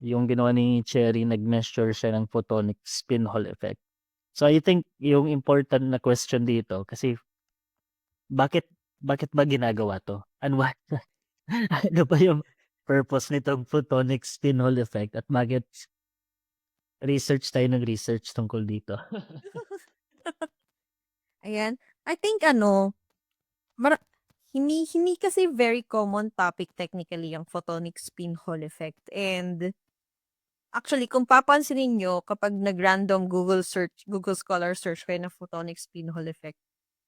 yung ginawa ni Cherry, nag-measure siya ng photonic spin Hall effect. So I think yung important na question dito kasi bakit bakit ba ginagawa 'to? And what ano ba yung purpose nitong photonic spin Hall effect at bakit research tayo ng research tungkol dito? Ayan. I think ano, mara hindi hindi kasi very common topic technically ang photonic spin Hall effect. And actually, kung papansinin niyo kapag nag-random Google Scholar search kayo ng photonic spin Hall effect,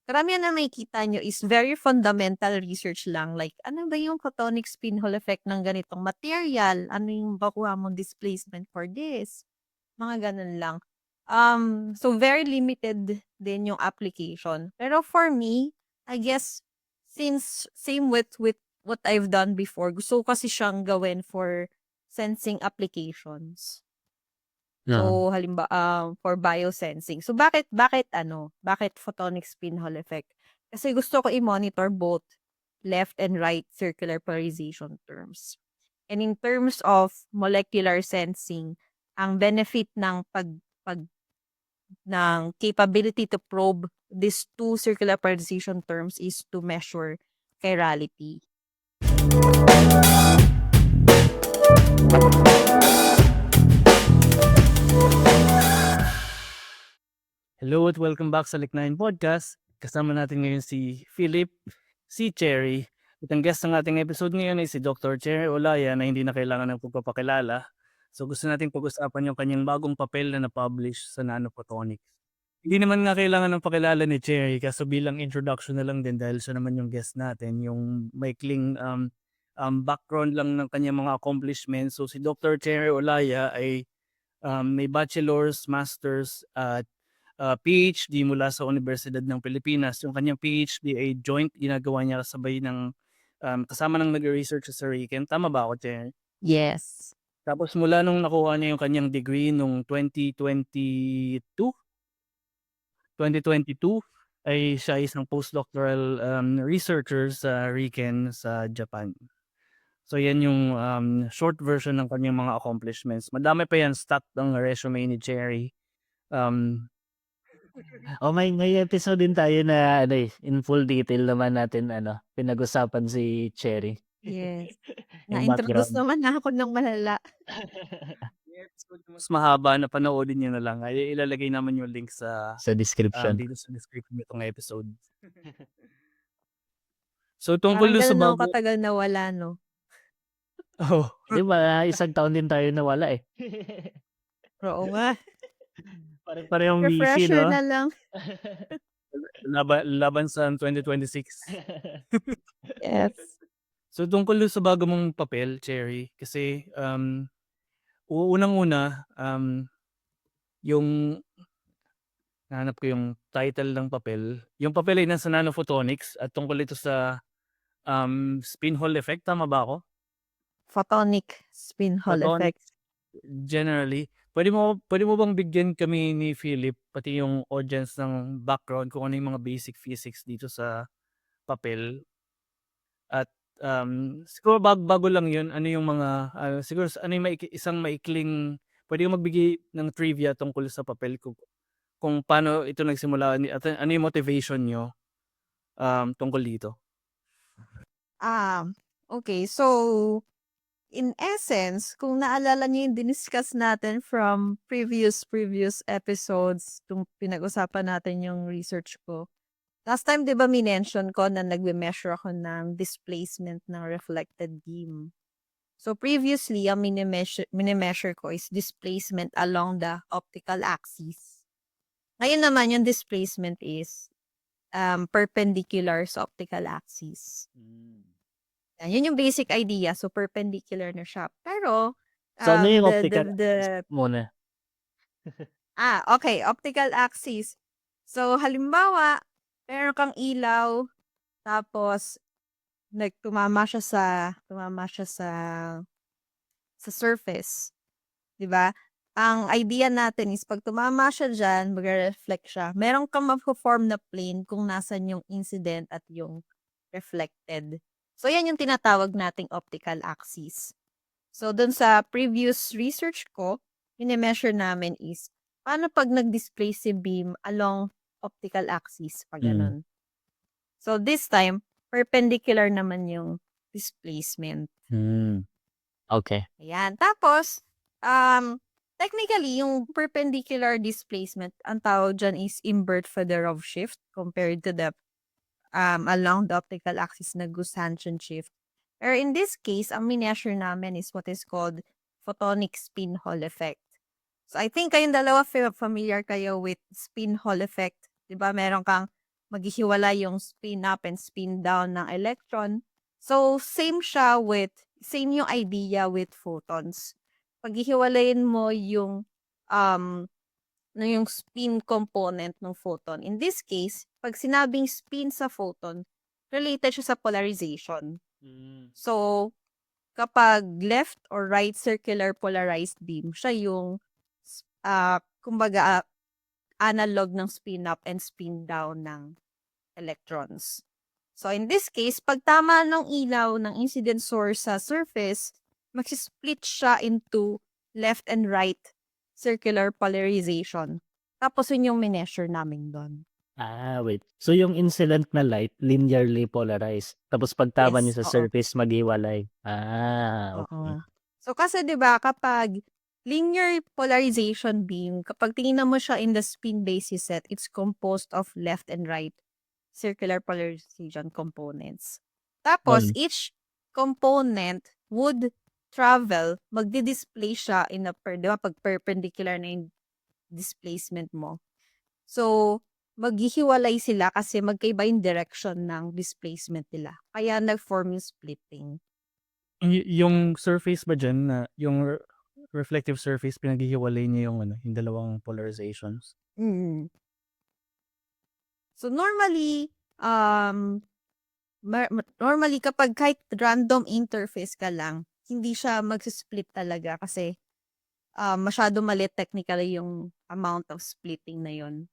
karamihan na makikita niyo is very fundamental research lang. Like, ano ba yung photonic spin Hall effect ng ganitong material? Ano yung makukuha mong displacement for this? Mga ganun lang. So very limited din yung application. Pero for me, I guess since same with what I've done before, gusto ko kasi siyang gawin for sensing applications. Oo. So for biosensing. So bakit photonic spin Hall effect? Kasi gusto ko i-monitor both left and right circular polarization terms. And in terms of molecular sensing, ang benefit ng pag ng capability to probe these two circular polarization terms is to measure chirality. Hello at welcome back sa Liknain Podcast. Kasama natin ngayon si Philip, si Cherry. At ang guest ng ating episode ngayon ay si Dr. Cherry Olaya na hindi na kailangan ng pagpapakilala. So gusto natin pag-usapan yung kanyang bagong papel na na-publish sa Nanophotonics. Hindi naman nga kailangan ng pakilala ni Cherry kaso bilang introduction na lang din dahil siya naman yung guest natin, yung maikling background lang ng kanyang mga accomplishments. So si Dr. Cherry Olaya ay may bachelor's, master's at PhD mula sa Universidad ng Pilipinas. Yung kanyang PhD ay joint ginagawa niya kasabay ng kasama ng nag-research sa RIKEN. Tama ba ako, Chen? Yes. Tapos mula nung nakuha niya yung kanyang degree nung 2022 ay siya isang postdoctoral researcher sa RIKEN sa Japan. So yan yung short version ng kanyang mga accomplishments. Madami pa yan, stacked ang resume ni Cherry. May episode din tayo na ano in full detail naman natin pinag-usapan si Cherry. Yes. Yung Na-introduce background. naman na ako ng malala. Yung episode na mas mahaba na panoorin niyo na lang. Ay ilalagay naman yung link sa Sa description. dito sa description nitong episode. So tungkol Parang dun sa ganun ako bago katagal nawala, no? oh, 'Di ba, isang taon din tayo nawala, eh. Oo nga. pare-parehong busy, Refresher no? na lang. Laban sa 2026. Yes. So tungkol dun sa bago mong papel, Cherry, kasi unang-una yung nahanap ko yung title ng papel. Yung papel ay nasa Nanophotonics at tungkol ito sa spin Hall effect, tama ba ako? Photonic spin Hall effect. Photonics generally. Pwede mo bang bigyan kami ni Philip pati yung audience ng background kung ano yung mga basic physics dito sa papel? At siguro bago lang yun, ano yung mga siguro ano yung isang maikling pwede yung magbigay ng trivia tungkol sa papel kung paano ito nagsimula at ano yung motivation nyo tungkol dito? Okay. So, in essence, kung naalala niyo yung diniscuss natin from previous episodes, kung pinag-usapan natin yung research ko. Last time, di ba, minention ko na nagme-measure ako ng displacement ng reflected beam. So, previously, ang mini-measure ko is displacement along the optical axis. Ngayon naman, yung displacement is perpendicular sa optical axis. Yun yung basic idea. So, perpendicular na siya. Pero, So ano yung optical the muna? okay, optical axis. So, halimbawa, meron kang ilaw, tapos tumama siya sa surface, 'di ba? Ang idea natin is pag tumama siya diyan, magre-reflect siya. Meron kang ma-form na plane kung nasan yung incident at yung reflected. So, yan yung tinatawag nating optical axis. So, dun sa previous research ko, measure namin is, paano pag nag-display si beam along optical axis, pag Mm. ganun. So, this time, perpendicular naman yung displacement. Okay. Ayan. Tapos, technically, yung perpendicular displacement, ang tawag dyan is invert Fedorov shift compared to the along the optical axis na Gush-Hanson shift. Or in this case, ang measure namin is what is called photonic spin Hall effect. So, I think kayong dalawa familiar kayo with spin Hall effect. Diba? Meron kang maghihiwala yung spin up and spin down ng electron. So, same yung idea with photons. Paghihiwalayin mo yung yung spin component ng photon. In this case, pag sinabing spin sa photon, related siya sa polarization. So, kapag left or right circular polarized beam, siya yung kumbaga analog ng spin up and spin down ng electrons. So, in this case, pag tama ng ilaw ng incident source sa surface, mag-split siya into left and right circular polarization. Tapos yun yung measure namin doon. Wait. So yung incident na light, linearly polarized. Tapos pag tama Yes, niya sa oo. surface, maghiwalay. Okay. Oo. So, kasi 'di ba kapag linear polarization beam, kapag tingnan mo siya in the spin basis set, it's composed of left and right circular polarization components. Tapos, each component would travel, magdi-display siya in a di ba, pag perpendicular na yung displacement mo. So, maghihiwalay sila kasi magkaiba yung direction ng displacement nila. Kaya nag-form yung splitting. Yung surface ba dyan na yung reflective surface, pinaghihiwalay niya yung yung dalawang polarizations? Mm. So normally, normally kapag kahit random interface ka lang, hindi siya magsisplit talaga kasi masyado maliit technically yung amount of splitting na yon.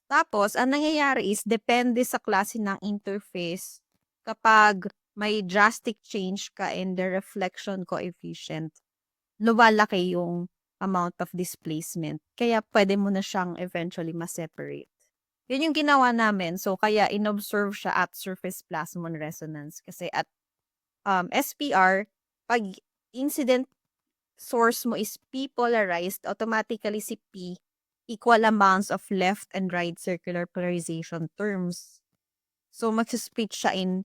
Tapos, ang nangyayari is, depende sa klase ng interface kapag may drastic change ka in the reflection coefficient, lumalaki yung amount of displacement. Kaya pwede mo na siyang eventually ma-separate. Yun yung ginawa namin. So, kaya inobserve siya at surface plasmon resonance. Kasi at SPR, pag incident source mo is P-polarized, automatically si P equal amounts of left and right circular polarization terms. So, mag-split siya in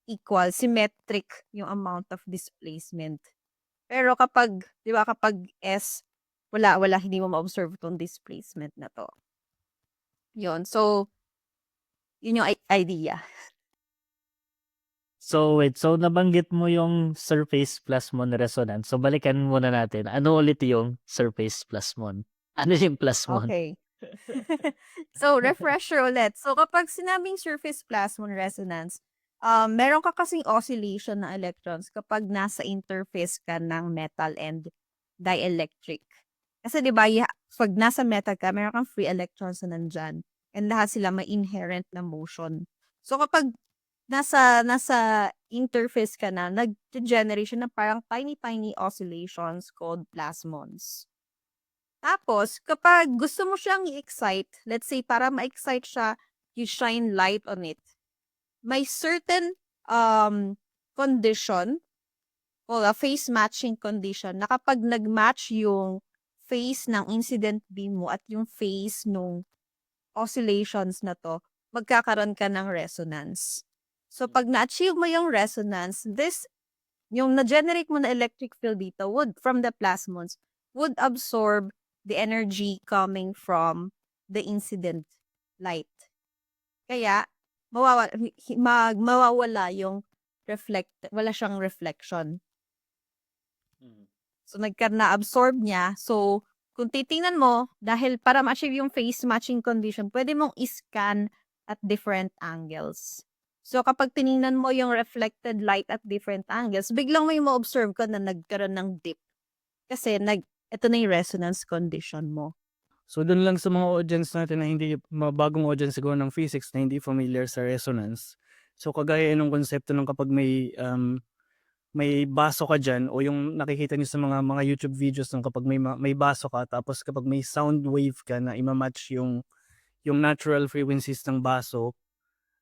equal, symmetric yung amount of displacement. Pero kapag, di ba, kapag S, wala, hindi mo ma-observe itong displacement na to. Yun. So, yun yung idea. So wait, so nabanggit mo yung surface plasmon resonance. So balikan muna natin. Ano ulit yung surface plasmon? Ano yung plasmon? Okay. So, refresher ulit. So, kapag sinabing surface plasmon resonance, meron ka kasing oscillation ng electrons kapag nasa interface ka ng metal and dielectric. Kasi di ba, pag nasa metal ka, meron kang free electrons na nandyan. And lahat sila may inherent na motion. So, kapag nasa interface ka na, nag-generate siya ng parang tiny oscillations called plasmons. Tapos, kapag gusto mo siyang i-excite, let's say, para ma-excite siya, you shine light on it. May certain condition, o a phase matching condition, na kapag nag-match yung phase ng incident beam mo at yung phase nung oscillations na to, magkakaroon ka ng resonance. So, pag na-achieve mo yung resonance, yung na-generate mo na electric field dito from the plasmons, would absorb the energy coming from the incident light. Kaya, mawawala yung wala siyang reflection. So, na-absorb niya. So, kung titingnan mo, dahil para ma-achieve yung phase matching condition, pwede mong i-scan at different angles. So, kapag tiningnan mo yung reflected light at different angles, biglang may ma-observe ka na nagkaroon ng dip. Kasi ito na yung resonance condition mo. So doon lang sa mga audience natin na hindi, bagong audience siguro ng physics na hindi familiar sa resonance. So kagaya ng konsepto ng kapag may baso ka diyan o yung nakikita niyo sa mga YouTube videos nung kapag may baso ka tapos kapag may sound wave ka na ima-match yung natural frequencies ng baso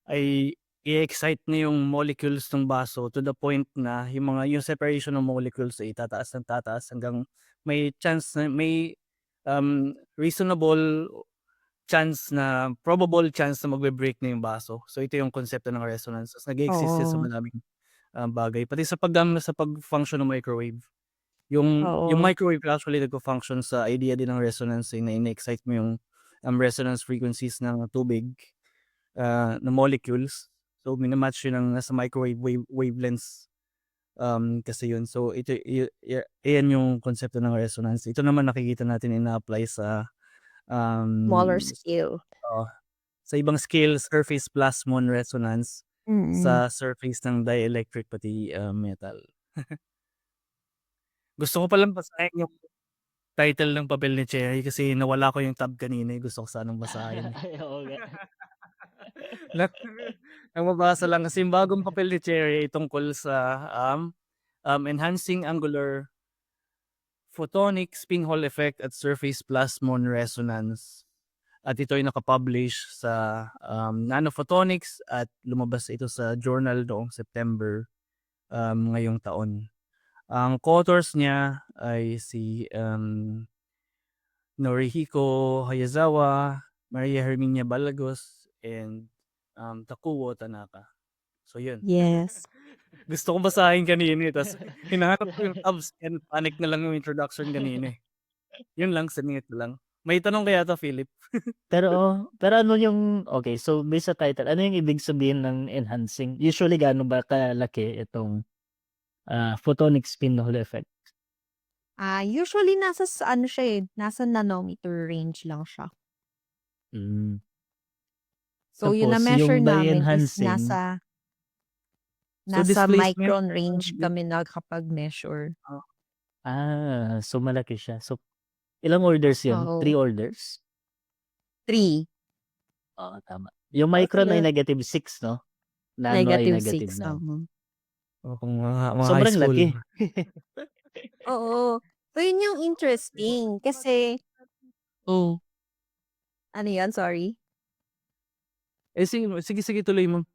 ay i-excite na yung molecules ng baso to the point na yung separation ng molecules ay tataas ng tataas hanggang may chance na reasonable chance na probable chance na magbe-break na yung baso. So ito yung konsepto ng resonance. Tas nag-e-exist yan sa Oo. maraming bagay. Pati sa pag-function ng microwave. Yung Oo. microwave actually nagko-function sa idea din ng resonance na ine-excite mo yung resonance frequencies ng tubig na molecules. So mina-match yun ng nasa microwave wavelengths kasi yun. So ito ayan yung konsepto ng resonance. Ito naman nakikita natin ina-apply sa Smaller um, scale. sa ibang scale, surface plasmon resonance Mm. sa surface ng dielectric pati metal. Gusto ko palang basahin yung title ng papel ni Cherry kasi nawala ko yung tab kanina. Gusto ko sanang basahin. Ay, oo nga. Ang mabasa lang kasi yung bagong papel ni Cherry ay tungkol sa enhancing angular photonic spin Hall effect at surface plasmon resonance. At ito ay nakapublish sa Nanophotonics at lumabas ito sa journal noong September ngayong taon. Ang co-authors niya ay si Norihiko Hayazawa, Maria Herminia Balagos, and Takuo Tanaka. So yun. Yes. Gusto kong basahin kanina tas hinahanap ko yung tabs and panic na lang yung introduction kanina. Yun lang, siningit ko lang. May tanong kaya to, Philip? Pero ano yung okay, so based sa title, ano yung ibig sabihin ng enhancing? Usually gaano ba kalaki itong photonic spin Hall effect? Usually nasa ano siya nasa nanometer range lang siya. Mm. So yung Tapos na-measure yung by namin is enhancing, So nasa displacement micron range kami nakakapag-measure. so malaki siya. So ilang orders yun? Oo. 3 orders? 3. Oo, tama. Yung micron ay -6, no? Nano ay -6. -9. Kung mga high Sobrang school. laki. Oo. So yun yung interesting kasi ano yan? Sorry. Sige tuloy mo.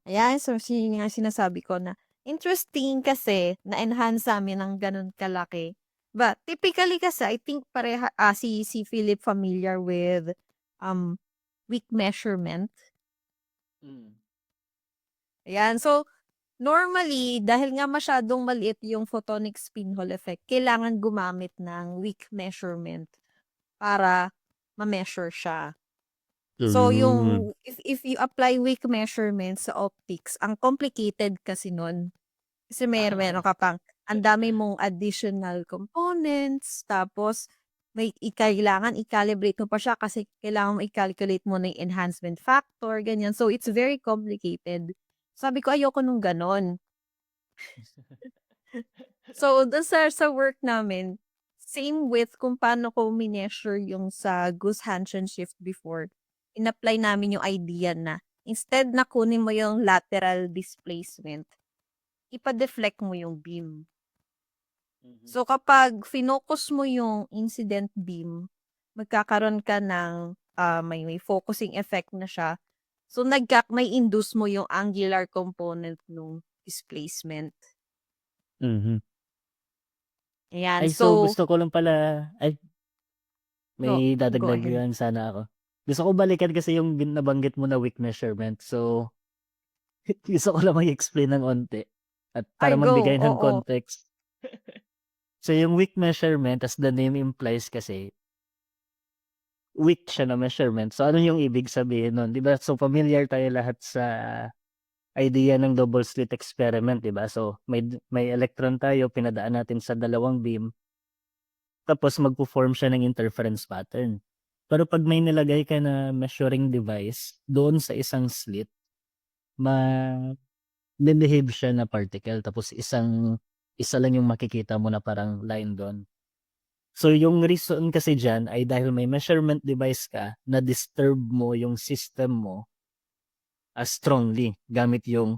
Ayan, so yun nga sinasabi ko na interesting kasi na-enhance namin ng ganun kalaki. But typically kasi I think si Philip familiar with weak measurement. Ayan, so normally dahil nga masyadong maliit yung photonic spin Hall effect, kailangan gumamit ng weak measurement para ma-measure siya. So yung if you apply weak measurements sa optics, ang complicated kasi nun. Kasi meron ka pang ang dami mong additional components, tapos kailangan i-calibrate mo pa siya kasi kailangan mo i-calculate mo na yung enhancement factor, ganyan. So it's very complicated. Sabi ko ayoko nung ganon. So dun sa work namin, same with kung paano ko mineasure yung sa Gus-Hansen shift before. In-apply namin yung idea na instead na kunin mo yung lateral displacement, ipa-deflect mo yung beam. So kapag finocus mo yung incident beam, magkakaroon ka ng may focusing effect na siya. So may induce mo yung angular component ng displacement. Ayan, Ay, so so gusto ko lang pala may go dadagdag ahead. lang sana ako. Gusto ko balikan kasi yung nabanggit mo na weak measurement. So gusto ko lang i-explain ng onti at para Go, magbigay ng oo. context. So yung weak measurement, as the name implies kasi, weak siya na measurement. So ano yung ibig sabihin nun? 'Di ba? So familiar tayo lahat sa idea ng double slit experiment, 'di ba? So may electron tayo, pinadaan natin sa dalawang beam. Tapos magpo-form siya ng interference pattern. Pero pag may nilagay ka na measuring device doon sa isang slit, behave siya na particle tapos isa lang yung makikita mo na parang line doon. So yung reason kasi diyan ay dahil may measurement device ka na disturb mo yung system mo strongly gamit yung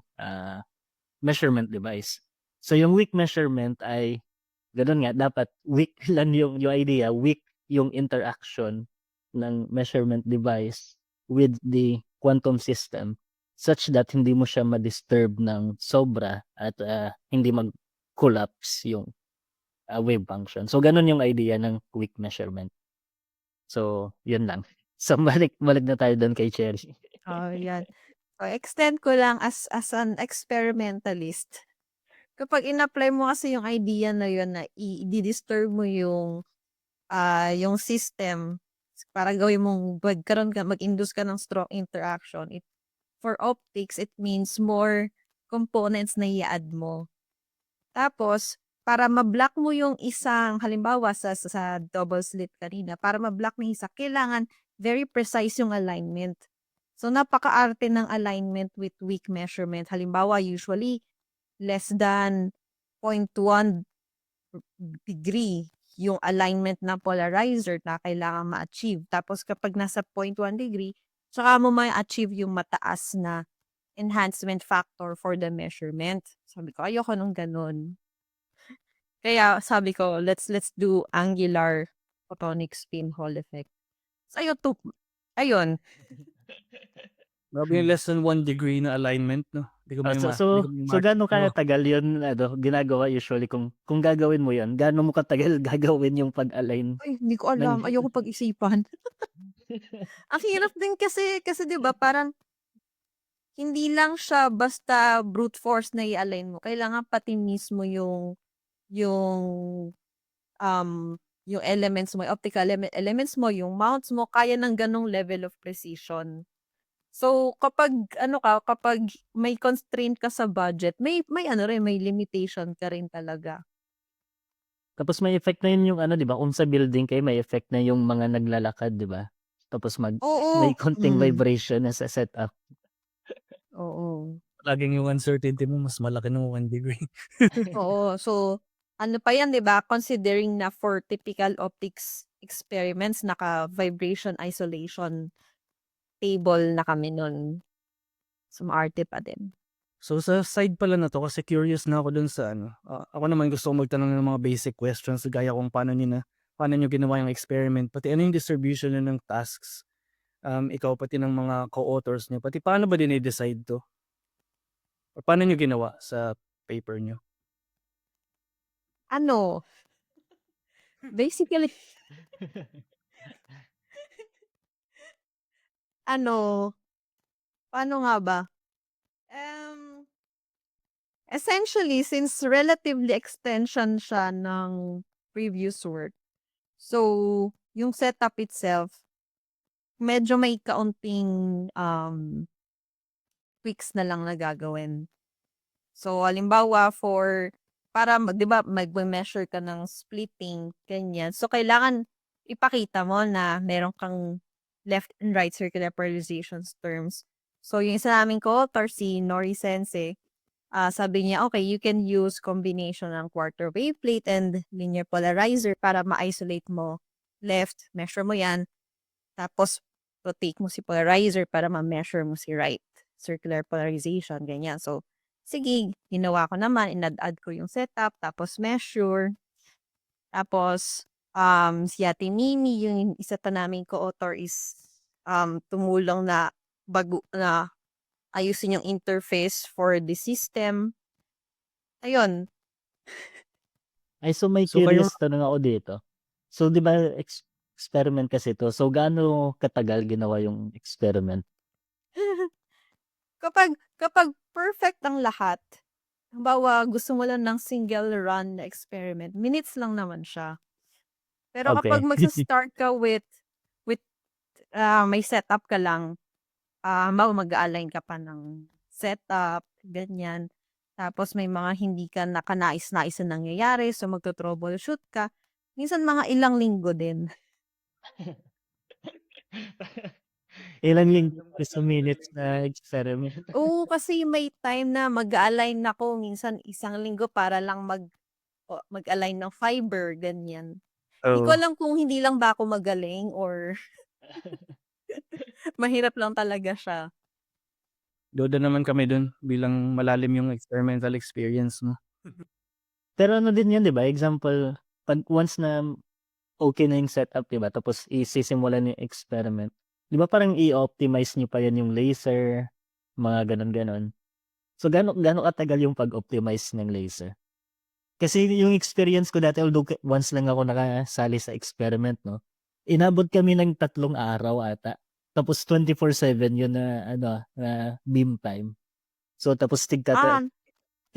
measurement device. So yung weak measurement ay gano'n nga, dapat weak lang yung idea, weak yung interaction ng measurement device with the quantum system such that hindi mo siya ma-disturb ng sobra at hindi mag-collapse yung wave function. So gano'n yung idea ng weak measurement. So yun lang. So balik na tayo do'n kay Cherry. Oh, yan. So, extend ko lang as an experimentalist. Kapag in-apply mo kasi yung idea na yun na i-disturb mo yung system para gawin mong mag-induce ka ng strong interaction. For optics, it means more components na i-add mo. Tapos, para ma-block mo yung isang, halimbawa sa double slit kanina, para ma-block mo yung isa, kailangan very precise yung alignment. So, napaka-arte ng alignment with weak measurement. Halimbawa, usually, less than 0.1 degree yung alignment ng polarizer na kailangan ma-achieve. Tapos, kapag nasa 0.1 degree, saka mo ma-achieve yung mataas na enhancement factor for the measurement. Sabi ko, ayoko nung ganun. Kaya sabi ko, let's do angular photonic spin Hall effect. So, ayun. Grabe yung less than 1 degree na alignment, no? Di ko Oh, may so ma so di ko may so gaano no. katagal yun ginagawa usually kung gagawin mo yun, gaano mo katagal gagawin yung pag-align Ay, hindi ko ng alam. Ayoko pag-isipan. Ang hirap din kasi 'di ba parang hindi lang siya basta brute force na i-align mo. Kailangan pati mismo yung yung elements mo, optical elements mo, yung mounts mo, kaya ng ganong level of precision. So, kapag may constraint ka sa budget, may may limitation ka rin talaga. tapos may effect na yun yung 'di ba, kung sa building kayo may effect na yung mga naglalakad 'di ba? Tapos may Oo. konting vibration na sa setup. Oo. Laging yung uncertainty mo mas malaki nung 1 degree. Oo. So, ano pa yan, 'di ba? Considering na for typical optics experiments, naka-vibration isolation table na kami nun. So, maarte pa din. So sa side pala na 'to kasi curious na ako dun sa ako naman gusto kong magtanong ng mga basic questions gaya kung paano niyo ginawa yung experiment, pati ano yung distribution niyo ng tasks, ikaw pati ng mga co-authors niyo, pati paano ba dine-decide 'to? Or paano niyo ginawa sa paper niyo? Ano, basically, ano, paano nga ba? Um, Essentially, since relatively extension siya ng previous work, so, yung setup itself, medyo may kaunting tweaks na lang na gagawin. So, halimbawa para 'di ba magme-measure ka ng splitting, ganyan. So, kailangan ipakita mo na meron kang left and right circular polarizations terms. So, yung isa naming co-author, si Nori Sensei, sabi niya, okay, you can use combination ng quarter wave plate and linear polarizer para ma-isolate mo left, measure mo yan, tapos rotate mo si polarizer para ma-measure mo si right circular polarization, ganyan. So, sige, ginawa ko naman, inad-add ko yung setup, tapos measure. Tapos, si Ate Mimi, yung isa pa naming co-author is tumulong na ayusin yung interface for the system. Ayun. Ay, so may So kayo curious tanong ako dito. So 'di ba experiment kasi 'to, so gaano katagal ginawa yung experiment? Kapag perfect ang lahat, halimbawa gusto mo lang ng single run na experiment, minutes lang naman siya. Pero kapag Okay. magsa-start ka with may setup ka lang, halimbawa mag-a-align ka pa ng setup, ganyan. Tapos may mga hindi ka nakanais-nais na nangyayari, so magto-troubleshoot ka. Minsan mga ilang linggo din. Ilan yung sa minutes na experiment? Oo, kasi may time na mag-a-align ako minsan isang linggo para lang mag-align ng fiber, ganyan. Di ko Oo. alam kung hindi lang ba ako magaling or mahirap lang talaga siya. Duda naman kami dun bilang malalim yung experimental experience mo. Pero ano din 'yan 'di ba, example, 'pag once na okay na yung setup 'di ba, tapos isisimulan yung experiment, 'di ba parang i-optimize niyo pa 'yan yung laser, mga gano'n-gano'n. So gaano katagal yung pag-optimize ng laser? Kasi yung experience ko dati although once lang ako nakasali sa experiment 'no, inabot kami ng 3 araw ata. Tapos 24/7 yun na ano, na beam time. So tapos Ah,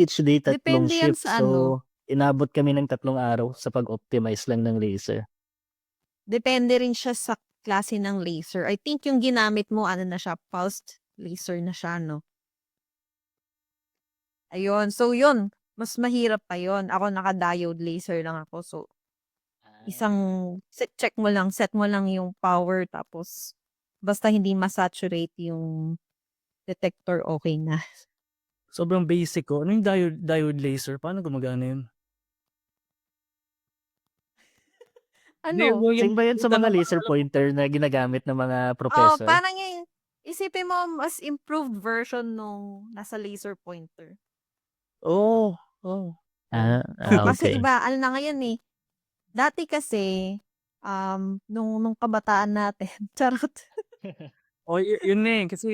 each day 3 depende yan shift. sa ano, So inabot kami ng 3 araw sa pag-optimize lang ng laser. depende rin siya sa klase ng laser. I think yung ginamit mo ano na siya, pulsed laser na siya 'no? Ayun, so yun, mas mahirap pa yun. Ako naka-diode laser lang ako, so isang check mo lang, set mo lang yung power tapos basta hindi ma-saturate yung detector, okay na. Sobrang basic ko. Ano yung diode laser? Paano gumagana yun? Hindi, Ano? yung Same ba yun sa mga tanong ko laser alam ko. pointer na ginagamit ng mga Oo, professor? parang yung isipin mo mas improved version nung nasa laser pointer. Oo, oo, oo. Kasi Okay. iba ano na ngayon, eh, dati kasi, nung kabataan natin charot. Oh, yun na, eh, kasi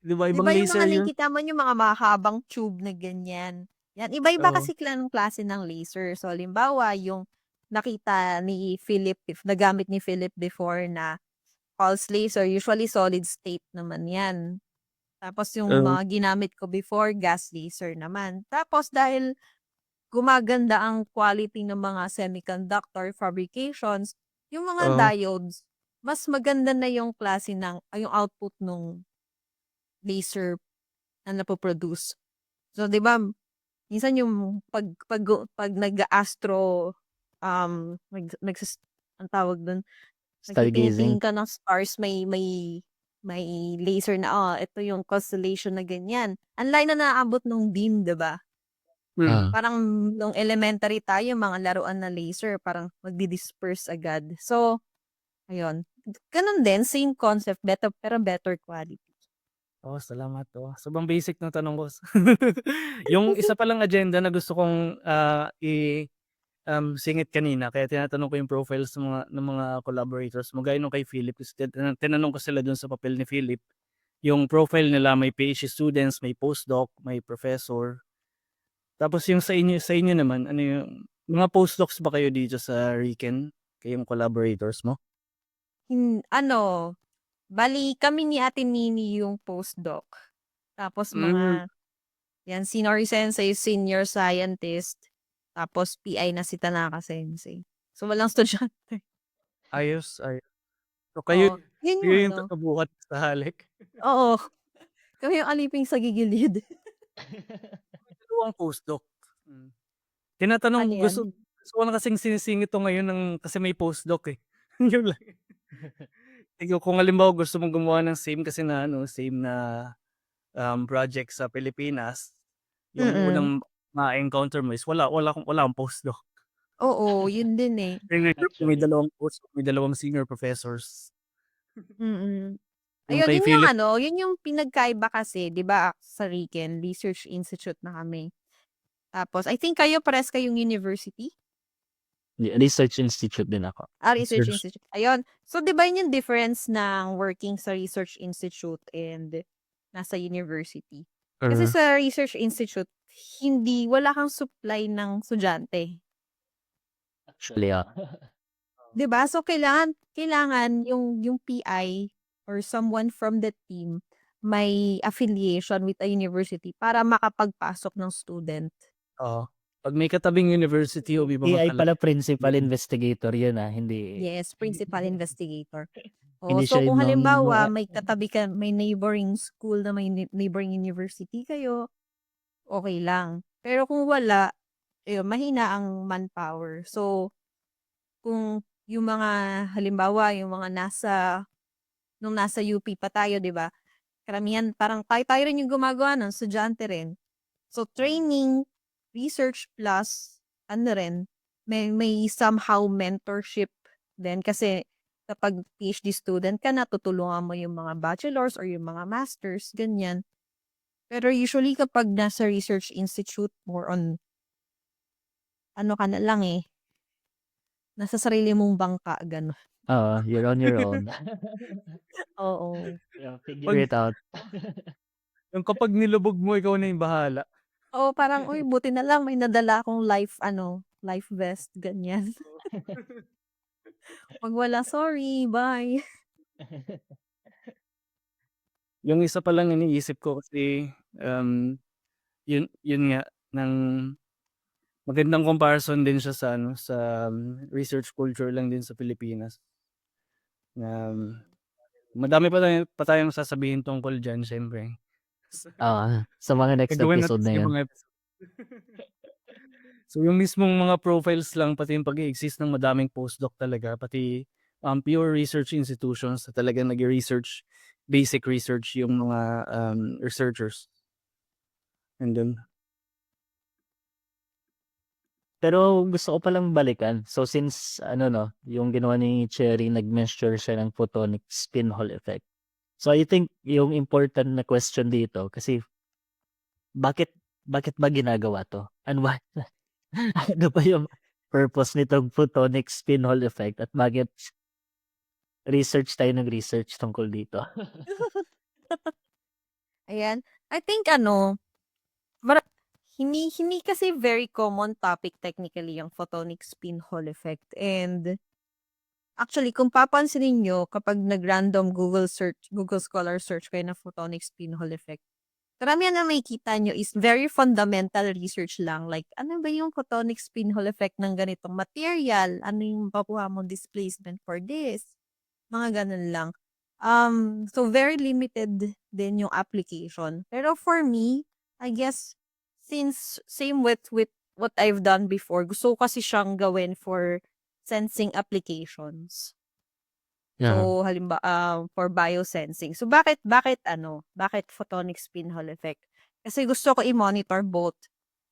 'di ba 'Di ibang ba yung laser mga yun? nakikita mo yung mga mahabang tube na ganyan, yan iba-iba Oo, kasi ng klase ng laser. So halimbawa yung nakita ni Philip nagamit ni Philip before na pulse laser, usually solid state naman yan. Tapos yung oo, mga ginamit ko before gas laser naman. Tapos dahil gumaganda ang quality ng mga semiconductor fabrications, yung mga oo, diodes, mas maganda na yung klase ng yung output nung laser na napo-produce. So, 'di ba, minsan yung pag nag-a-astro, anong tawag dun, Stargazing. nagtitingin-tingin ka ng stars, may laser na, ito yung constellation na ganyan. Ang layo na naaabot nung beam, 'di ba? hmm. Parang nung elementary tayo, mga laruan na laser, parang magdi-disperse agad. So, ayun. Ganun din, same concept, pero better quality. Oh, salamat, sobrang basic ng tanong ko. Yung isa palang agenda na gusto kong, singit kanina kaya tinatanong ko yung profiles ng mga collaborators mo gaya nung kay Philip kasi tinanong ko sila dun sa papel ni Philip, yung profile nila may PhD students, may postdoc, may professor. Tapos yung sa inyo naman ano yung mga postdocs ba kayo dito sa RIKEN, kayong collaborators mo? Ano, bali kami ni Ate Nini yung postdoc. Tapos Hmm, mga, yan, si Nori Sensei, senior scientist. Tapos PI na si Tanaka Sensei. So, walang estudyante. ayos, so kayo Oo, yun kayo yung yung ano. taga-buhat sa halik? Oo, kami yung aliping sa gigilid. Dalawang postdoc. Hmm. Ano Tinatanong yan? gusto ko na kasing sinisingit 'to ngayon kasi may postdoc, eh. Yun lang. Ikaw kung halimbawa gusto mong gumawa ng same na, project sa Pilipinas, yung Mm. unang ma-e-encounter mo is wala kang postdoc. Oo, yun din eh. Kung may Actually. dalawang postdoc, may dalawang senior professors. Mm. Yung Ayun, kay yun yung Philip ano, yun yung pinagkaiba kasi, 'di ba, sa RIKEN, Research Institute na kami. Tapos I think kayo parehas kayong university? Research institute din ako. Research research. Institute. Ayun. So, 'di ba yun yung difference ng working sa Research Institute and nasa university? Kasi Uh, sa Research Institute, wala kang supply ng estudyante. Actually, 'Di ba? So, kailangan yung PI or someone from the team may affiliation with a university para makapagpasok ng student. oo. 'Pag may katabing university o ibang AI talaga pala principal investigator yun, hindi Yes, principal investigator. Oh, hindi so siya kung nung halimbawa may neighboring school na may neighboring university kayo, okay lang. Pero kung wala, ayun, mahina ang manpower. So, kung yung mga halimbawa, yung mga nung nasa UP pa tayo, 'di ba? Karamihan parang tayo rin yung gumagawa nun, estudyante rin. So, training, research plus ano rin, may somehow mentorship din kasi kapag PhD student ka na, tutulungan mo yung mga bachelors or yung mga masters, ganyan. Pero usually kapag nasa research institute, more on ano ka na lang eh, nasa sarili mong bangka, gano'n. Oo, you're on your own. Oo. Yeah, Pag figure it out. yung kapag nilubog mo, ikaw na yung bahala. Oo, parang, uy, buti na lang may nadala akong life vest, ganyan. 'Pag wala, sorry, bye. Yung isa pa lang iniisip ko kasi, yun nga ng magandang comparison din siya sa ano, sa research culture lang din sa Pilipinas. Na madami pa tayong sasabihin tungkol diyan siyempre. Oo, sa mga next Gagawin natin episode sa na yun. ibang episode. So yung mismong mga profiles lang, pati yung pag-e-exist ng madaming postdoc talaga, pati pure research institutions na talagang nag-research, basic research yung mga researchers. Nandun. Pero gusto ko palang balikan. So since ano 'no, yung ginawa ni Cherry nag-measure siya ng photonic spin Hall effect. So I think yung important na question dito kasi bakit bakit ba ginagawa 'to? And why ano ba yung purpose nitong photonic spin Hall effect at bakit research tayo ng research tungkol dito? Ayan. I think ano, mara hindi kasi very common topic technically yung photonic spin Hall effect, and actually kung papansinin niyo kapag nag-random Google Scholar search kayo ng photonic spin Hall effect, karamihan na makikita niyo is very fundamental research lang, like ano ba yung photonic spin Hall effect ng ganitong material? Ano yung makukuha mong displacement for this? Mga gano'n lang. So very limited din yung application. Pero for me, I guess, since same with what I've done before, gusto ko kasi siyang gawin for sensing applications. Yeah. So for biosensing. So bakit photonic spin Hall effect? Kasi gusto ko i-monitor both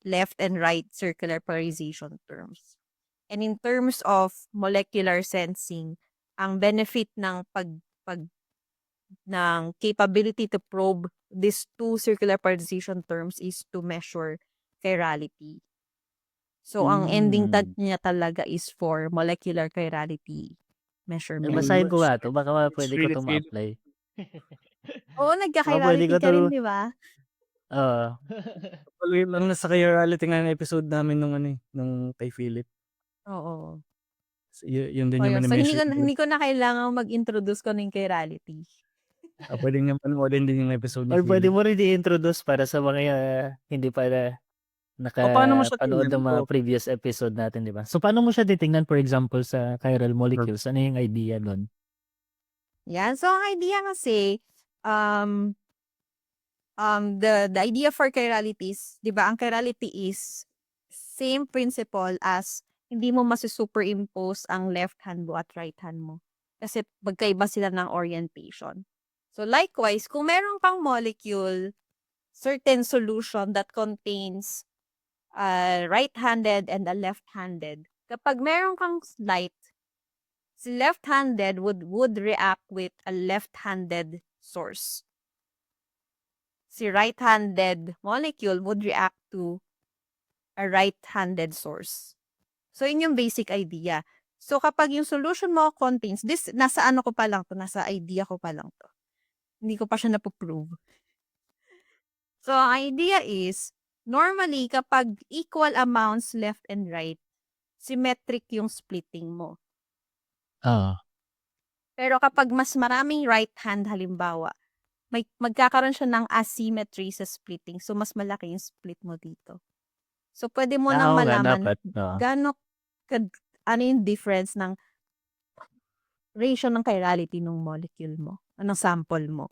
left and right circular polarization terms. And in terms of molecular sensing, ang benefit ng pag ng capability to probe these two circular polarization terms is to measure chirality. So, ang ending niya talaga is for molecular chirality measurement. Basahin ko nga 'to, baka It's pwede ko really 'tong feel ma-apply. Oo, Baka pwede nagka-chirality ko ka 'to rin, 'di ba? oo. tuloy lang nasa chirality nga ng episode namin nung ano, nung kay Philip. Oo. Yun din So, yung yun. So, mini-measure hindi nila. ko na kailangang mag-introduce ko ng chirality. Pwede niyong panoorin din yung episode ni Or pwede Philip. mo rin i-introduce para sa mga hindi pa Paano mo siya nakapanood tingnan ng mga ko? previous episode natin, 'di ba? So paano mo siya titingnan, for example, sa chiral molecules? Ano yung idea nun? Yan. So, ang idea kasi, um, the idea for chirality is, 'di ba, ang chirality is same principle as hindi mo masu-superimpose ang left hand mo at right hand mo. Kasi magkaiba sila ng orientation. So likewise, kung meron kang molecule, certain solution that contains right-handed and a left-handed, kapag meron kang light, si left-handed would react with a left-handed source. Si right-handed molecule would react to a right-handed source. So, yun yung basic idea. So, kapag yung solution mo contains, this, nasa ano ko pa lang to, nasa idea ko pa lang to. Hindi ko pa siya napoprove. So, ang idea is, normally, kapag equal amounts left and right, symmetric yung splitting mo. Oo. Pero kapag mas maraming right hand, halimbawa, magkakaroon siya ng asymmetry sa splitting. So, mas malaki yung split mo dito. So, pwede mo nang Oo nga, malaman dapat. Oo. ano yung difference ng ratio ng chirality ng molecule mo, ng sample mo.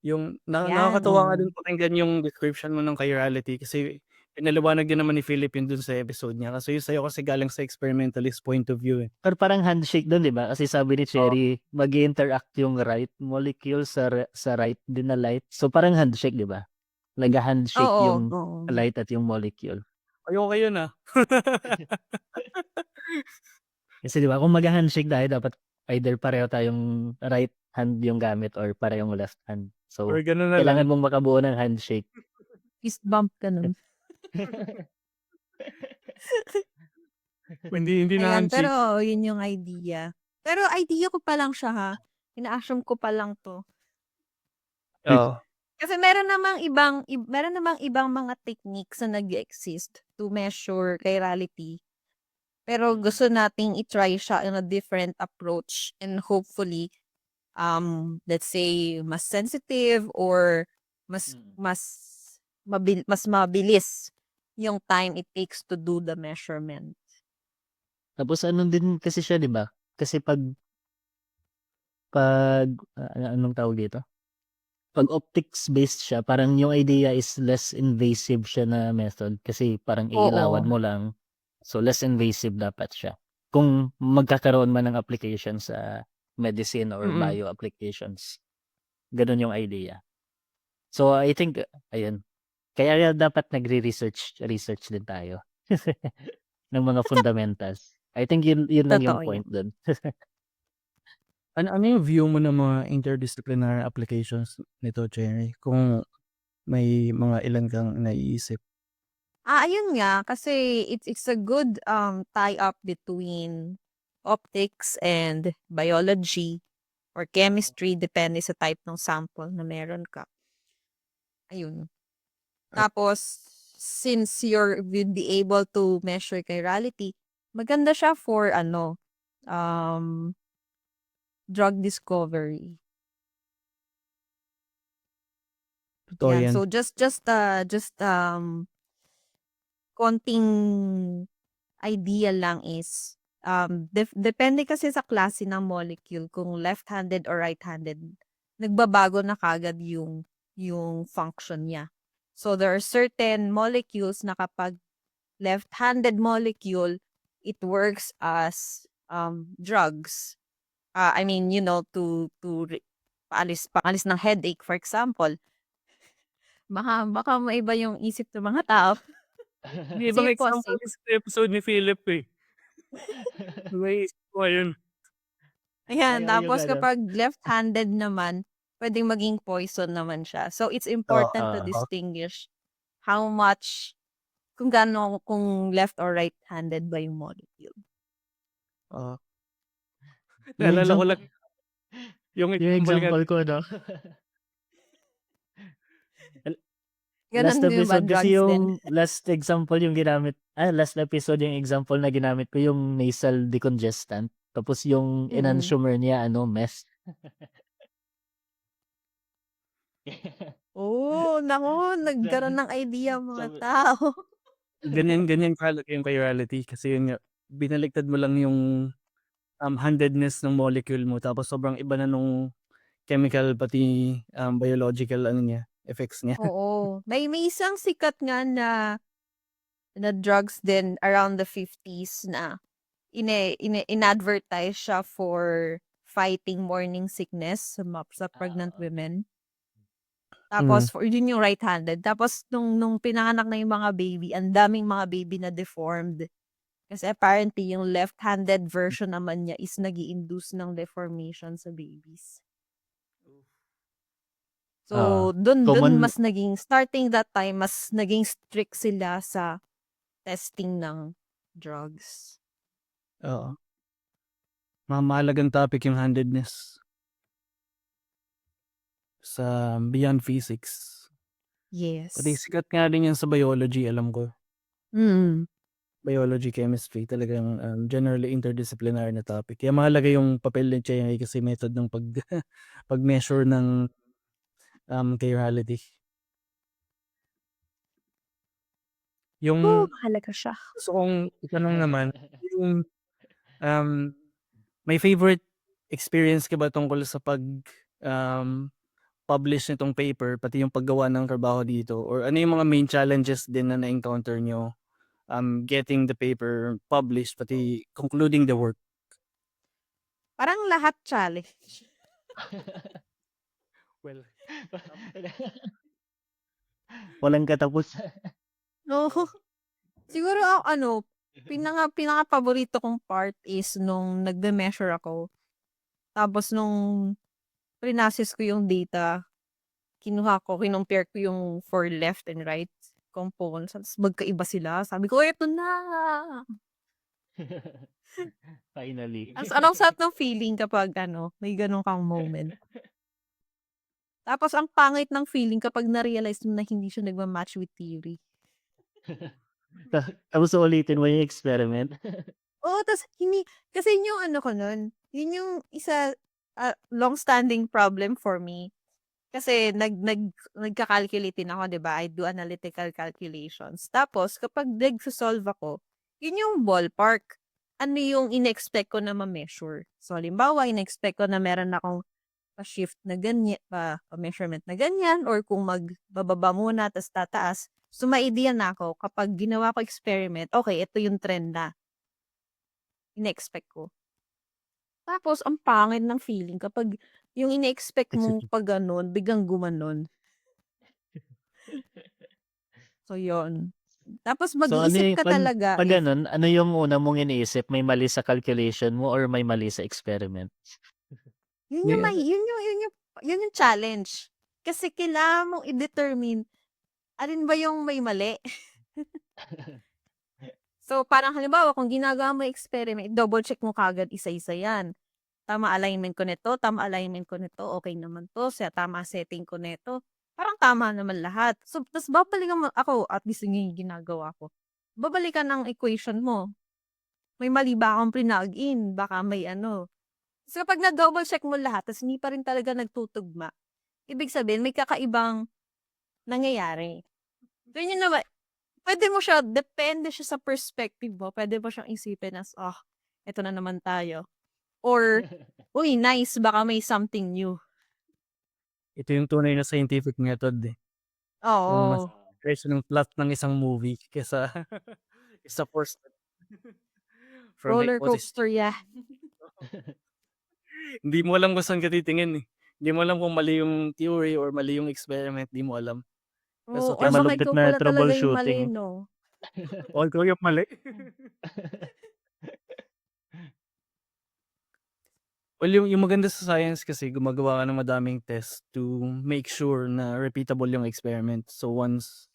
Yung Yan, nakakatuwa nga oo. din pakinggan yung description mo ng chirality kasi pinaliwanag din naman ni Philip yun dun sa episode niya. Kasi yung sa'yo kasi galing sa experimentalist point of view eh. Pero parang handshake doon, 'di ba? Kasi sabi ni Cherry, mag-interact yung right molecule sa right din na light. So parang handshake, 'di ba? Nag-handshake Oo, yung oo. light at yung molecule. Ayoko yun ah. Kasi 'di ba, kung mag-handshake tayo, dapat either pareho tayong right hand yung gamit or parehong left hand. Or So gano'n na lang. kailangan mong makabuo ng handshake. Fist bump, ganun. Hindi na Ayan, handshake. pero yun yung idea. Pero idea ko pa lang siya ha. Ina-assume ko pa lang 'to. Oo. Kasi meron namang ibang mga techniques na nag-e-exist to measure chirality. Pero gusto nating i-try siya in a different approach and hopefully, let's say mas sensitive or mas Mm. mas mas mabilis yung time it takes to do the measurement. Tapos ano din kasi siya, 'di ba? Kasi anong tawag dito? Pag optics based siya, parang yung idea is less invasive siya na method kasi parang iilawan Oo. mo lang. So less invasive dapat siya. Kung magkakaroon man ng application sa medicine or Mm. bio applications. Ganun yung idea. So I think ayun. Kaya dapat research din tayo ng mga fundamentals. I think yun lang yung Totoo yan. point dun. Ano yung view mo ng mga interdisciplinary applications nito, Cherry? Kung may mga ilan kang naiisip. Ayun nga kasi it's a good tie-up between optics and biology or chemistry depende sa type ng sample na meron ka. Ayun. Ah, Tapos since you'd be able to measure chirality, maganda siya for um, drug discovery. Totoo Yan. yan. So konting idea lang is depende kasi sa klase ng molecule kung left-handed or right-handed, nagbabago na kagad yung function niya. So there are certain molecules na kapag left-handed molecule, it works as drugs. I mean, paalis ng headache, for example. Baka maiba yung isip ng mga tao. May ibang Safe po, example safe. kasi sa episode ni Philip eh. Naisip ko ayun. Ayan, Yung tapos ano. kapag left-handed naman, puwedeng maging poison naman siya. So, it's Oo. important to distinguish how much kung left or right-handed ba yung molecule. Oo. Yung Naalala ko example, lang yung yung example nga example ko, no? Last Gano'n din ba episode kasi drugs din? yung last example yung ginamit, last episode yung example na ginamit ko yung nasal decongestant. Tapos yung Mm. enantiomer niya, meth. Oh, naku, nagkaroon ng idea ang mga Sabi, tao. ganyan kalaki yung chirality kasi yun nga, binaliktad mo lang yung handedness ng molecule mo tapos sobrang iba na nung chemical pati biological effects niya. Oo, may isang sikat nga na drugs din around the 50s na in-advertise siya for fighting morning sickness sa pregnant women. Mm. Tapos yun yung right-handed. Tapos nung pinanganak na yung mga baby, ang daming mga baby na deformed. Kasi apparently yung left-handed version naman niya is nag-i-induce ng deformation sa babies. Ah, So, dun common, mas naging, starting that time, mas naging strict sila sa testing ng drugs. Oo. Mahalagang topic yung handedness sa beyond physics. Pati Yes. sikat nga rin yan sa biology, alam ko. Mm. Biology, chemistry, talagang generally interdisciplinary na topic. Kaya mahalaga yung papel ni Cheng kasi method ng pag-measure ng chirality. Yung Mahalaga siya. gusto kong itanong naman, yung may favorite experience ka ba tungkol sa um, publish nitong paper, pati yung paggawa ng trabaho dito? Or ano yung mga main challenges din na na-encounter nyo getting the paper published, pati concluding the work? Parang lahat challenge. Well, walang katapusan. Oo. Siguro pinaka-paborito kong part is nung nagme-measure ako. Tapos nung prinocess ko yung data, kinumpare ko yung for left and right components, tapos magkaiba sila. Sabi ko, eto na. Finally. Anong sarap ng feeling kapag may ganun kang moment. Tapos ang pangit ng feeling kapag na-realize mo na hindi siya nagma-match with theory. Tapos ulitin mo yung experiment. Oo, tas kasi yung ko nun, yun yung isa, long-standing problem for me. Kasi nagka-calculate din ako, 'di ba? I do analytical calculations. Tapos kapag nagso-solve ako, yun yung ballpark. Ano yung ine-expect ko na ma-measure. So halimbawa, ine-expect ko na meron akong pa-shift na ganyan, pa-measurement na ganyan, or kung magbababa muna tas tataas. So may idea na ako kapag ginawa ko experiment, okay, ito yung trend na ine-expect ko. Tapos ang pangit ng feeling kapag yung ine-expect mong pag gano'n, biglang gumanon. So, yun. Tapos So ano mag-iisip yung ka talaga pag if ganun, ano yung una mong iniisip? May mali sa calculation mo or may mali sa experiment? yun yung yun yung challenge. Kasi kailangan mong i-determine alin ba yung may mali. So, parang halimbawa kung ginagawa mo yung experiment, double check mo kaagad isa-isa yan. Tama alignment ko nito, okey naman 'to, tama setting ko nito, parang tama naman lahat. So, ta's babalikan mo ako, at least yun yung ginagawa ko. Babalikan ang equation mo, may mali ba akong plinug-in, baka may ano. So, kapag na-double check mo lahat ta's hindi pa rin talaga nagtutugma, ibig sabihin may kakaibang nangyayari. Ganyan naman, depende siya sa perspective mo, puwede mo siyang isipin as, eto na naman tayo." Or, "Uy, nice, baka may something new." Ito yung tunay na scientific method, eh. Yung mas Oo, presyo ng plot ng isang movie kaysa kaysa first from roller hypothesis. coaster yan. Hindi mo alam kung saan ka titingin, eh. Hindi mo alam kung mali yung theory or mali yung experiment, di mo alam. Oo, So, or Kaya baka malupit ikaw na pala talaga yung mali, troubleshooting. 'no? o ikaw yung mali. Well, yung maganda sa science kasi gumagawa ka ng madaming test to make sure na repeatable yung experiment. So once,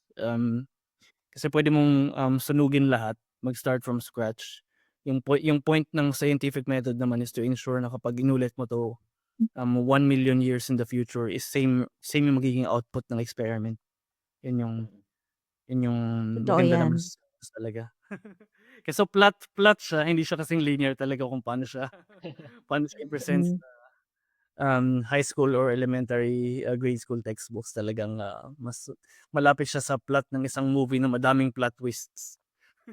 kasi pwede mong, sunugin lahat, mag-start from scratch. Yung point ng scientific method naman is to ensure na kapag inulit mo 'to, 1,000,000 years in the future is same yung magiging output ng experiment. Yun yung yun yung Totoo maganda naman yan. sa science talaga. Kaso plot siya, hindi siya kasing linear talaga kung paano siya i-present Mm. sa, high school or elementary, grade school textbooks. Talagang, mas malapit siya sa plot ng isang movie na madaming plot twists.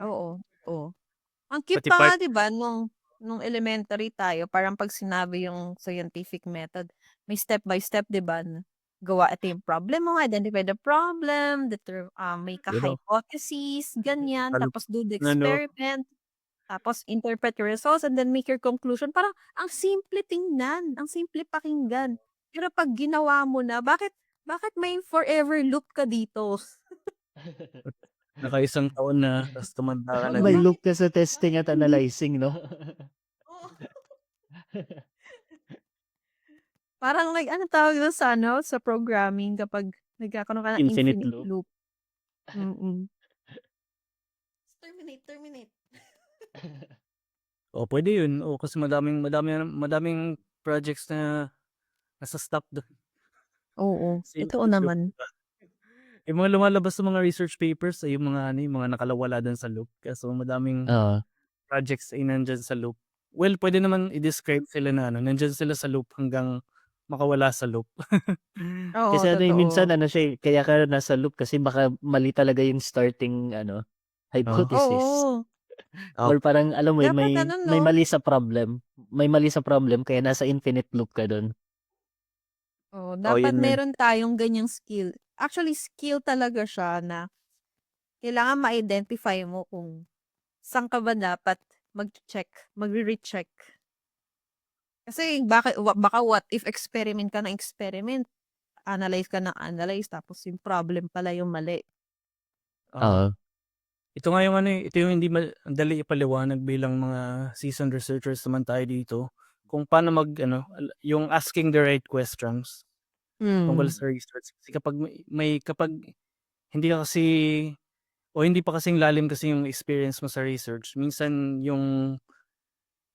Oo, oo. Ang cute Pati pa nga, part 'di ba, nung elementary tayo, parang 'pag sinabi yung scientific method, may step by step, 'di ba, na ito yung problem mo, identify the problem, make a pero hypothesis, ganyan, lalo tapos do the na 'no, experiment. Tapos interpret your results and then make your conclusion. Parang ang simple tingnan, ang simple pakinggan. Pero 'pag ginawa mo na, bakit may forever loop ka dito? nakaisang taon na ta's tumanda ka na May din. Bakit loop ka sa testing at hindi analyzing, no? oo. Parang ano tawag dun sa sa programming kapag nagkakaroon ka ng Infinite infinite loop. loop. Mm. Terminate. Oo, puwede yun. Oo, kasi madaming projects na nasa-stop dun Oo, sa totoo infinite loop, naman. 'di ba? Yung mga lumalabas na mga research papers ay yung mga ano, yung mga nakalawala dun sa loop. Kaso madaming Oo. projects ay nandiyan sa loop. Well, puwede naman i-describe sila na ano, nandiyan sila sa loop hanggang makawala sa loop. Oo, Kasi ano, minsan totoo. ano siya, kaya ka nasa loop kasi baka mali talaga yung starting ano, Oo. hypothesis. Oo, Oh, Or parang alam mo yun, dapat ano, 'no? may mali sa problem. May mali sa problem kaya nasa infinite loop ka dun. Oo, oh, dapat yun yun. meron tayong ganyang skill. Actually, skill talaga siya na kailangan ma-identify mo kung saan ka ba dapat mag-check, magre-recheck. Kasi baka what if experiment ka ng experiment, analyze ka ng analyze, tapos yung problem pala yung mali. Oo. Oo. Ito nga yung ano, ito yung hindi ang dali ipaliwanag bilang mga seasoned researchers naman tayo dito, kung paano mag-ano, yung asking the right questions tungkol Hmm. sa research. Kasi kapag hindi ka kasi o hindi pa kasing lalim kasi yung experience mo sa research. Minsan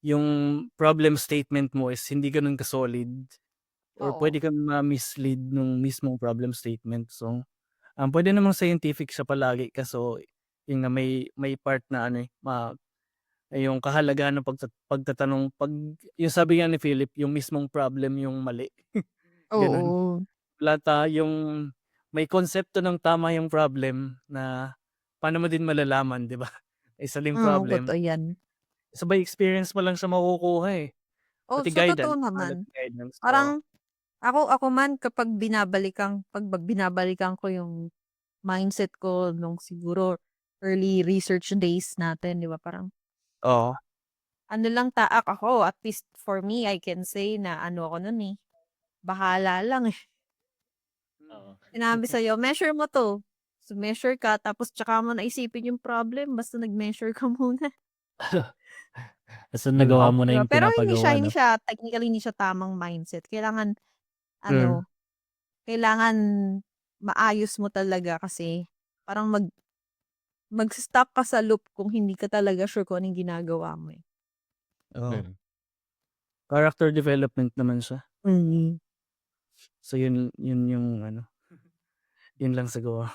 yung problem statement mo is hindi gano'n ka-solid or Oo. puwede kang ma-mislead nung mismong problem statement. So, puwede namang scientific siya palagi kaso yun nga may part na ano, yung kahalagahan ng pagtatanong 'pag yung sabi nga ni Philip, yung mismong problem yung mali, gano'n. Oo. Wala yung may konsepto ng tama yung problem na paano mo din malalaman, 'di ba? Isa ding problem, Totoo yan. sabay experience mo lang siya makukuha, eh, Oh, pati sa totoo guidance, mahalaga naman. guidance, oo. Parang ako man kapag binabalikan ko yung mindset ko nung siguro early research days natin, 'di ba? Parang Oo, ano lang taak ako, at least for me, I can say na ano ako nun eh, bahala lang eh. Oo. Sinabi sa'yo, measure mo 'to. So, measure ka tapos tsaka mo naisipin yung problem basta nag-measure ka muna, Basta 'di ba? nagawa mo 'di na ba? yung Pero hindi pinapagawa, siya 'no? technically hindi siya tamang mindset. Kailangan Hmm, ano, kailangan maayos mo talaga kasi parang mag-stuck ka sa loop kung hindi ka talaga sure kung anong ginagawa mo, eh. oo. Mm. Character development naman siya. Mm. So yun yung ano, yun lang siguro.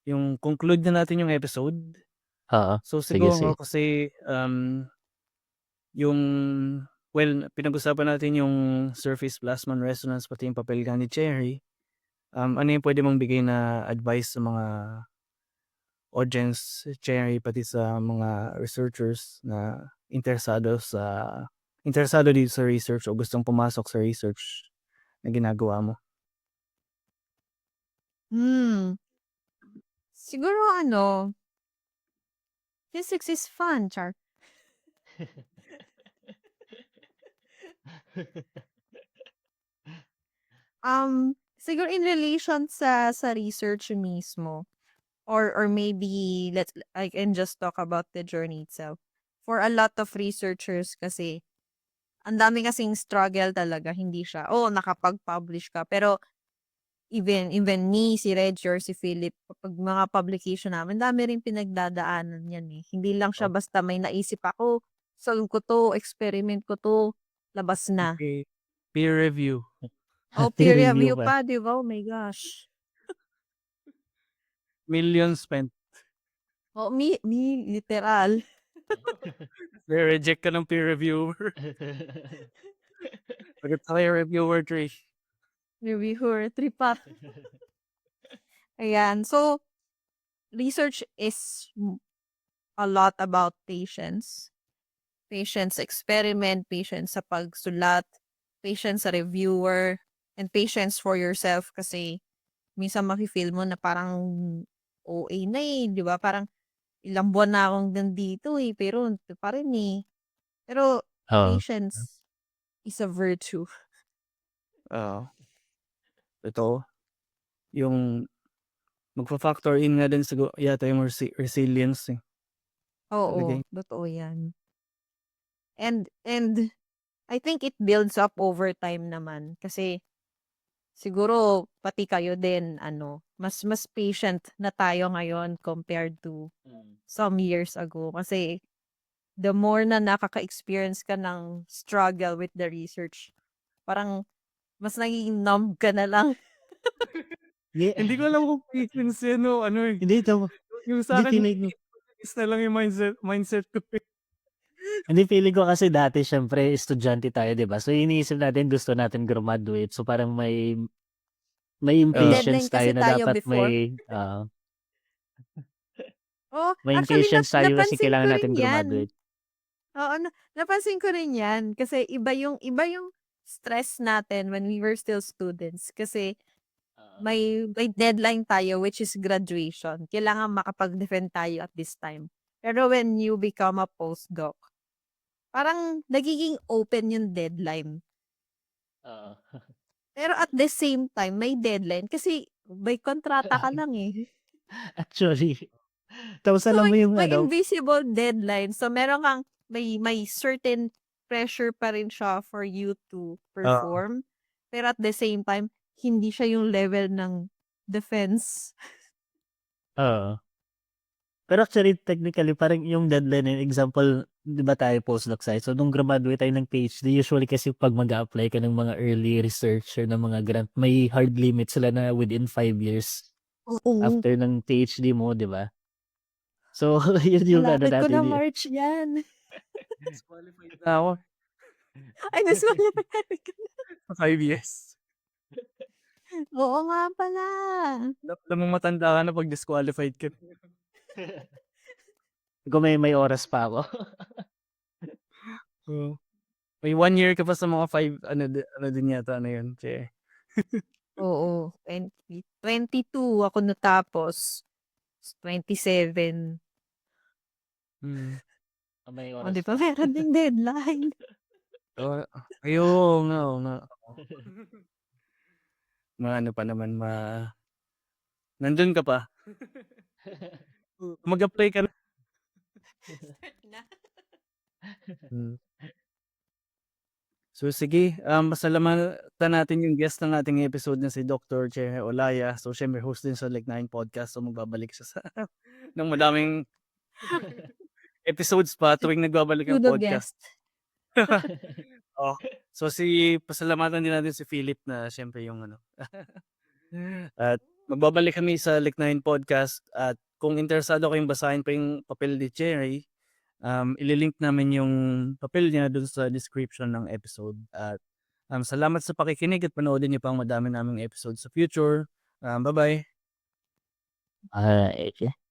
Yung conclude na natin yung episode. Oo, So sige, siguro sige. kasi, yung pinag-usapan natin yung surface plasmon resonance pati yung papel nga ni Cherry. Ano yung puwede mong bigay na advice sa mga audience, Cherry, pati sa mga researchers na interesado dito sa research o gustong pumasok sa research na ginagawa mo? Hmm, siguro ano, physics is fun, char. Siguro in relation sa research mismo or maybe I can just talk about the journey itself. For a lot of researchers kasi, ang dami kasing struggle talaga, hindi siya, oo, nakapag-publish ka, pero even me, si Reggie or si Philip, kapag mga publication namin, dami ring pinagdadaanan yan eh. Hindi lang siya Oh, basta may naisip ako, solve ko 'to, experiment ko 'to, labas na. may peer review, Oh, Peer peer review review pa. pa, 'di ba? Oh my gosh. millions spent, Oh, me literal. reject ka ng peer reviewer. Sagot sa kay reviewer 3. Reviewer, tripat. Ayan. So, research is a lot about patience. Patience sa experiment, patience sa pagsulat, patience sa reviewer, and patience for yourself kasi minsan mafe-feel mo na parang OA na eh, 'di ba? Parang ilang buwan na akong nandito eh, pero ito pa rin eh. Pero Oo. patience is a virtue. Oo, totoo. Yung magfa-factor in nga din yata yung resilience, eh, talaga Oo, yun. totoo 'yan. And I think it builds up over time naman kasi siguro pati kayo din ano, mas patient na tayo ngayon compared to Mm. some years ago kasi the more na nakaka-experience ka ng struggle with the research, parang mas nagiging numb ka na lang. Ye Hindi ko alam kung patience yan o ano, eh. hindi ito Yung hindi sa'kin feeling ko is na lang yung mindset ko, eh. hindi feeling ko kasi dati siyempre estudyante tayo, 'di ba? So iniisip natin gusto natin graduate. So parang may May Oo, impatience deadline tayo kasi na tayo dapat before. Oh, may actually impatience tayo kasi napansin ko kailangan rin natin 'yan. graduate. Oo, napansin ko rin 'yan kasi iba yung stress natin when we were still students kasi Oo. may deadline tayo which is graduation. Kailangan makapag-defend tayo at this time. Pero when you become a postdoc, parang nagiging open yung deadline. Oo. Pero at the same time, may deadline kasi may kontrata ka lang eh. Actually, tapos So alam mo yung may ano, invisible deadline. So meron kang may certain pressure pa rin siya for you to oo, perform. Pero at the same time, hindi siya yung level ng defense. Oo. Pero actually, technically, parang yung deadline, yung example, di ba tayo postdoc side? So, nung graduate tayo ng PhD, usually kasi pag mag-apply ka ng mga early researcher ng mga grant, may hard limit sila na within 5 years Oo. after ng PhD mo, di ba? So, yun yung ano Malapit ko na natin. March yan. Disqualified na ako Ay, disqualified ka na. sa 5 years. Oo nga pala. Dapat mong matanda ka na pag disqualified ka. Kung may oras pa ako. Oo. May 1 year ka pa sa mga 5 ano din yata ano yun, Che. Oo, 22 ako natapos. 27. May O, oras di ba pa. meron ding deadline? Oo nga. Ano pa naman nandun ka pa. Mag-apply ka na. Hmm. So sige, pasalamatan natin yung guest ng ating episode na si Dr. Che Olaya. So siyempre host din sa Like9 Podcast. So magbabalik siya sa ng madaming episodes pa tuwing nagbabalik ang Pseudo podcast. guest. Oh. So pasalamatan din natin si Philip na siyempre yung ano. At magbabalik kami sa Like9 Podcast at kung interesado kayong basahin pa yung papel ni Cherry, ililink namin yung papel niya dun sa description ng episode. At salamat sa pakikinig at panoodin niyo pang madami naming episodes sa future. Bye-bye. Alright.